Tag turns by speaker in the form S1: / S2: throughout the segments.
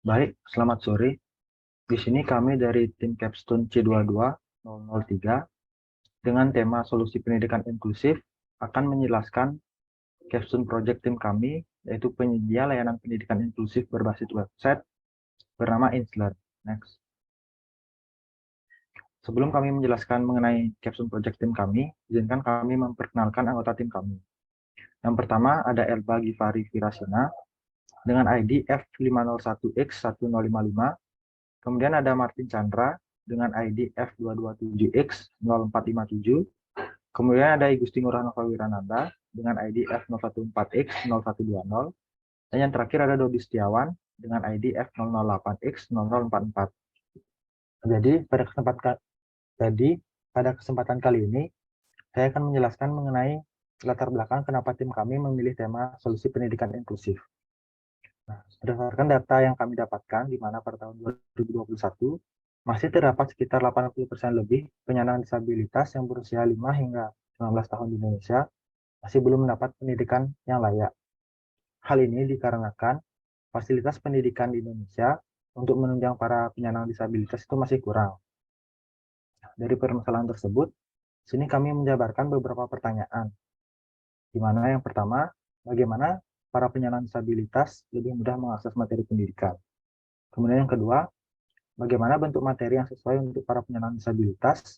S1: Baik, selamat sore. Di sini kami dari tim Capstone C22003 dengan tema solusi pendidikan inklusif akan menjelaskan Capstone Project tim kami, yaitu penyedia layanan pendidikan inklusif berbasis website bernama Inslearn. Next. Sebelum kami menjelaskan mengenai Capstone Project tim kami, izinkan kami memperkenalkan anggota tim kami. Yang pertama ada Elba Givari Virasina dengan ID F501X1055. Kemudian ada Martin Chandra dengan ID F227X0457. Kemudian ada Igusti Ngurah Wirananda dengan ID F014X0120. Dan yang terakhir ada Dodi Setiawan dengan ID F008X0044. Pada kesempatan kali ini, saya akan menjelaskan mengenai latar belakang kenapa tim kami memilih tema solusi pendidikan inklusif. Nah, berdasarkan data yang kami dapatkan, di mana pada tahun 2021, masih terdapat sekitar 80% lebih penyandang disabilitas yang berusia 5 hingga 19 tahun di Indonesia masih belum mendapat pendidikan yang layak. Hal ini dikarenakan fasilitas pendidikan di Indonesia untuk menunjang para penyandang disabilitas itu masih kurang. Dari permasalahan tersebut, sini kami menjabarkan beberapa pertanyaan, di mana yang pertama, bagaimana para penyandang disabilitas lebih mudah mengakses materi pendidikan. Kemudian yang kedua, bagaimana bentuk materi yang sesuai untuk para penyandang disabilitas.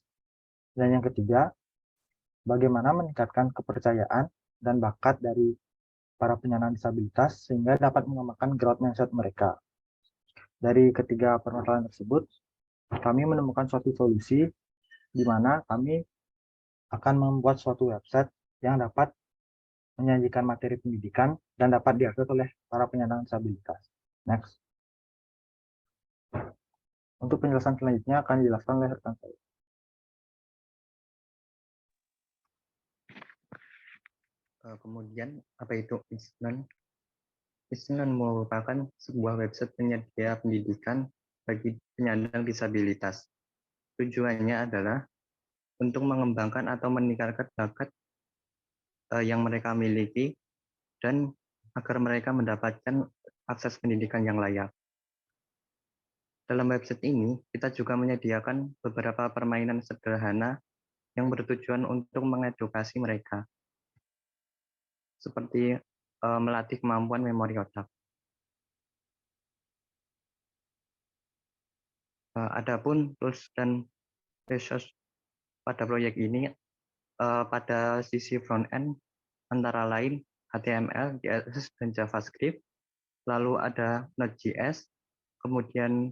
S1: Dan yang ketiga, bagaimana meningkatkan kepercayaan dan bakat dari para penyandang disabilitas sehingga dapat mengembangkan growth mindset mereka. Dari ketiga permasalahan tersebut, kami menemukan suatu solusi di mana kami akan membuat suatu website yang dapat menyajikan materi pendidikan dan dapat diakses oleh para penyandang disabilitas. Next. Untuk penjelasan selanjutnya akan dijelaskan oleh rekan saya.
S2: Kemudian, apa itu Inslearn? Inslearn merupakan sebuah website penyedia pendidikan bagi penyandang disabilitas. Tujuannya adalah untuk mengembangkan atau meningkatkan bakat yang mereka miliki dan agar mereka mendapatkan akses pendidikan yang layak. Dalam website ini, kita juga menyediakan beberapa permainan sederhana yang bertujuan untuk mengedukasi mereka, seperti melatih kemampuan memori otak. Adapun tools dan resource pada proyek ini pada sisi front end antara lain HTML, CSS, dan JavaScript, lalu ada Node.js, kemudian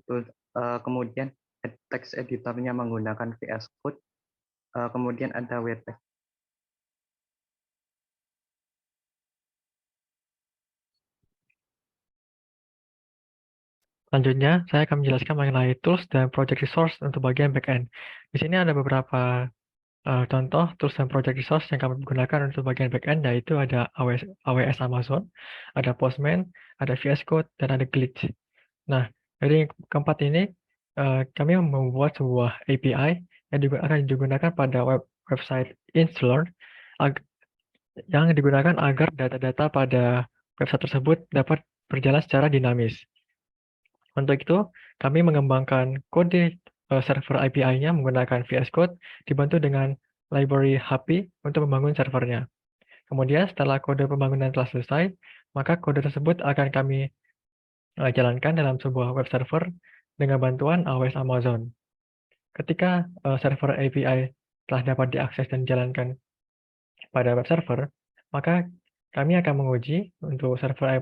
S2: text editornya menggunakan VS Code, kemudian ada WordPress.
S3: Selanjutnya, saya akan menjelaskan mengenai tools dan project resource untuk bagian backend. Di sini ada beberapa contoh tools dan project resource yang kami gunakan untuk bagian backend, yaitu ada AWS Amazon, ada Postman, ada VS Code, dan ada Glitch. Nah, dari keempat ini, kami membuat sebuah API yang akan digunakan pada website Inslearn, yang digunakan agar data-data pada website tersebut dapat berjalan secara dinamis. Untuk itu, kami mengembangkan kode server API-nya menggunakan VS Code dibantu dengan library HP untuk membangun servernya. Kemudian setelah kode pembangunan telah selesai, maka kode tersebut akan kami jalankan dalam sebuah web server dengan bantuan AWS Amazon. Ketika server API telah dapat diakses dan dijalankan pada web server, maka kami akan menguji untuk server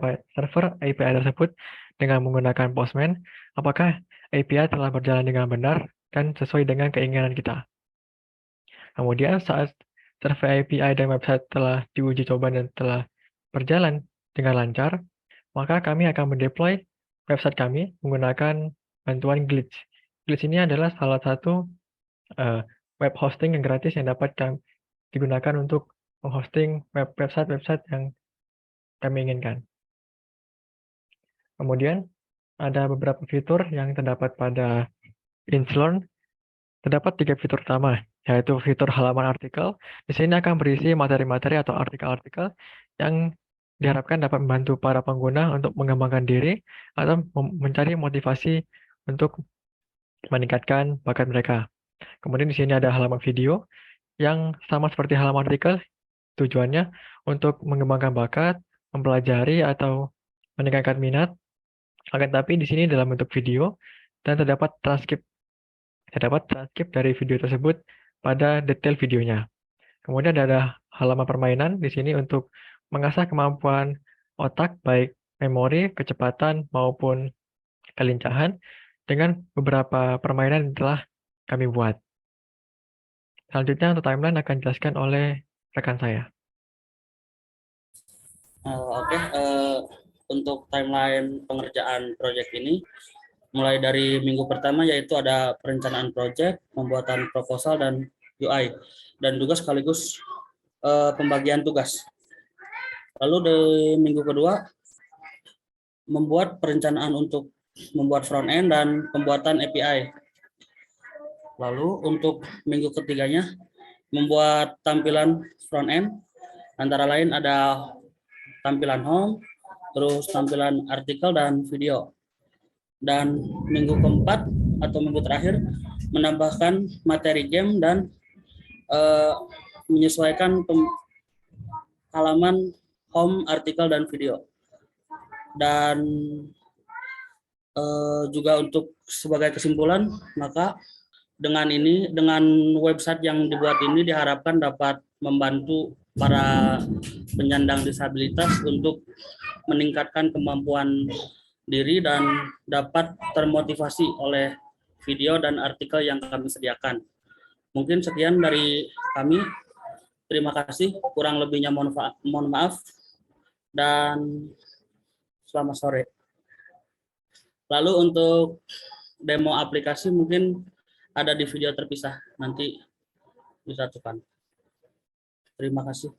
S3: API tersebut dengan menggunakan Postman, apakah API telah berjalan dengan benar dan sesuai dengan keinginan kita. Kemudian saat server API dan website telah diuji coba dan telah berjalan dengan lancar, maka kami akan mendeploy website kami menggunakan bantuan Glitch. Glitch ini adalah salah satu web hosting yang gratis yang dapat digunakan untuk menghosting website-website yang kami inginkan. Kemudian ada beberapa fitur yang terdapat pada Inslearn. Terdapat 3 fitur utama, yaitu fitur halaman artikel. Di sini akan berisi materi-materi atau artikel-artikel yang diharapkan dapat membantu para pengguna untuk mengembangkan diri atau mencari motivasi untuk meningkatkan bakat mereka. Kemudian di sini ada halaman video yang sama seperti halaman artikel, tujuannya untuk mengembangkan bakat, mempelajari atau meningkatkan minat. Akan tetapi di sini dalam bentuk video dan terdapat transkrip dari video tersebut pada detail videonya. Kemudian ada halaman permainan di sini untuk mengasah kemampuan otak baik memori, kecepatan maupun kelincahan dengan beberapa permainan yang telah kami buat. Selanjutnya untuk timeline akan dijelaskan oleh rekan saya.
S4: Oke, untuk timeline pengerjaan proyek ini mulai dari minggu pertama yaitu ada perencanaan proyek, pembuatan proposal dan UI, dan juga sekaligus pembagian tugas. Lalu di minggu kedua membuat perencanaan untuk membuat front end dan pembuatan API. Lalu untuk minggu ketiganya membuat tampilan front end, antara lain ada tampilan home, terus tampilan artikel dan video. Dan minggu keempat atau minggu terakhir menambahkan materi game dan menyesuaikan halaman home, artikel dan video. Dan juga untuk sebagai kesimpulan, maka dengan website yang dibuat ini diharapkan dapat membantu para penyandang disabilitas untuk meningkatkan kemampuan diri dan dapat termotivasi oleh video dan artikel yang kami sediakan. Mungkin sekian dari kami. Terima kasih. Kurang lebihnya mohon maaf. Dan selamat sore. Lalu untuk demo aplikasi mungkin ada di video terpisah. Nanti disatukan. Terima kasih.